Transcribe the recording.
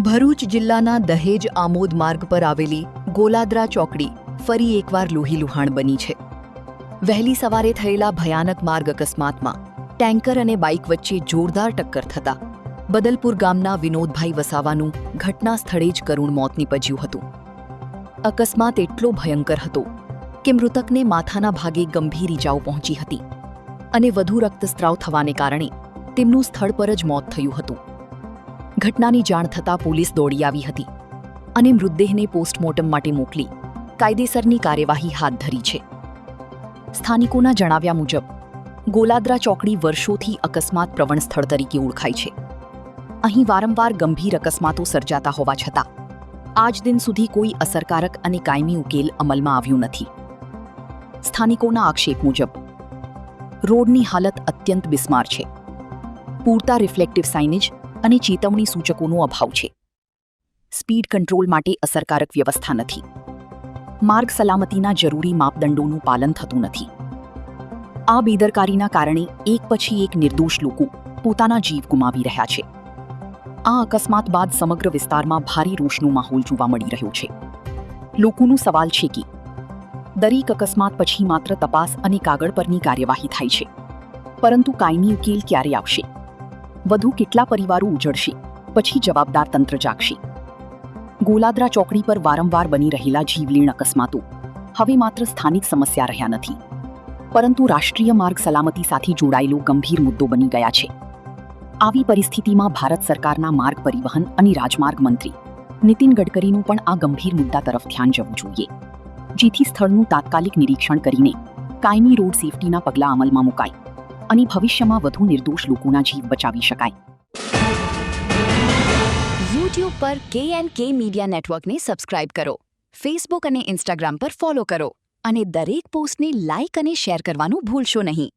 ભરૂચ જિલ્લાના દહેજ આમોદ માર્ગ પર આવેલી ગોલાદરા ચોકડી ફરી એકવાર લોહીલુહાણ બની છે. વહેલી સવારે થયેલા ભયાનક માર્ગ અકસ્માતમાં ટેન્કર અને બાઇક વચ્ચે જોરદાર ટક્કર થતા બદલપુર ગામના વિનોદભાઈ વસાવાનું ઘટના સ્થળે જ કરુણ મોત નીપજ્યું હતું. અકસ્માત એટલો ભયંકર હતો કે મૃતકને માથાના ભાગે ગંભીર ઈજાઓ પહોંચી હતી અને વધુ રક્તસ્રાવ થવાને કારણે તેમનું સ્થળ પર જ મોત થયું હતું. ઘટનાની જાણ થતાં પોલીસ દોડી આવી હતી અને મૃતદેહને પોસ્ટમોર્ટમ માટે મોકલી કાયદેસરની કાર્યવાહી હાથ ધરી છે. સ્થાનિકોના જણાવ્યા મુજબ ગોલાદરા ચોકડી વર્ષોથી અકસ્માત પ્રવણ સ્થળ તરીકે ઓળખાય છે. અહીં વારંવાર ગંભીર અકસ્માતો સર્જાતા હોવા છતાં આજ દિન સુધી કોઈ અસરકારક અને કાયમી ઉકેલ અમલમાં આવ્યો નથી. સ્થાનિકોના આક્ષેપ મુજબ રોડની હાલત અત્યંત બિસ્માર છે. પૂરતા રિફ્લેક્ટિવ સાઇનેજ અને ચેતવણી સૂચકોનો અભાવ છે. સ્પીડ કંટ્રોલ માટે અસરકારક વ્યવસ્થા નથી. માર્ગ સલામતીના જરૂરી માપદંડોનું પાલન થતું નથી. આ બેદરકારીના કારણે એક પછી એક નિર્દોષ લોકો પોતાના જીવ ગુમાવી રહ્યા છે. આ અકસ્માત બાદ સમગ્ર વિસ્તારમાં ભારે રોષનો માહોલ જોવા મળી રહ્યો છે. લોકોનો સવાલ છે કે દરેક અકસ્માત પછી માત્ર તપાસ અને કાગળ પરની કાર્યવાહી થાય છે, પરંતુ કાયમી ઉકેલ ક્યારે આવશે? વધુ કેટલા પરિવારો ઉજળશે? પછી જવાબદાર તંત્ર જાગશે? ગોલાદરા ચોકડી પર વારંવાર બની રહેલા જીવલેણ અકસ્માતો હવે માત્ર સ્થાનિક સમસ્યા રહ્યા નથી, પરંતુ રાષ્ટ્રીય માર્ગ સલામતી સાથે જોડાયેલો ગંભીર મુદ્દો બની ગયા છે. આવી પરિસ્થિતિમાં ભારત સરકારના માર્ગ પરિવહન અને રાજમાર્ગ મંત્રી નીતિન ગડકરીનું પણ આ ગંભીર મુદ્દા તરફ ધ્યાન જવું જોઈએ, જેથી સ્થળનું તાત્કાલિક નિરીક્ષણ કરીને કાયમી રોડ સેફટીના પગલાં અમલમાં મુકાય અને ભવિષ્યમાં વધુ નિર્દોષ લોકોના જીવ બચાવી શકાય. YouTube પર K&K મીડિયા નેટવર્કને સબસ્ક્રાઇબ કરો, ફેસબુક અને ઇન્સ્ટાગ્રામ પર ફોલો કરો અને દરેક પોસ્ટને લાઇક અને શેર કરવાનું ભૂલશો નહીં.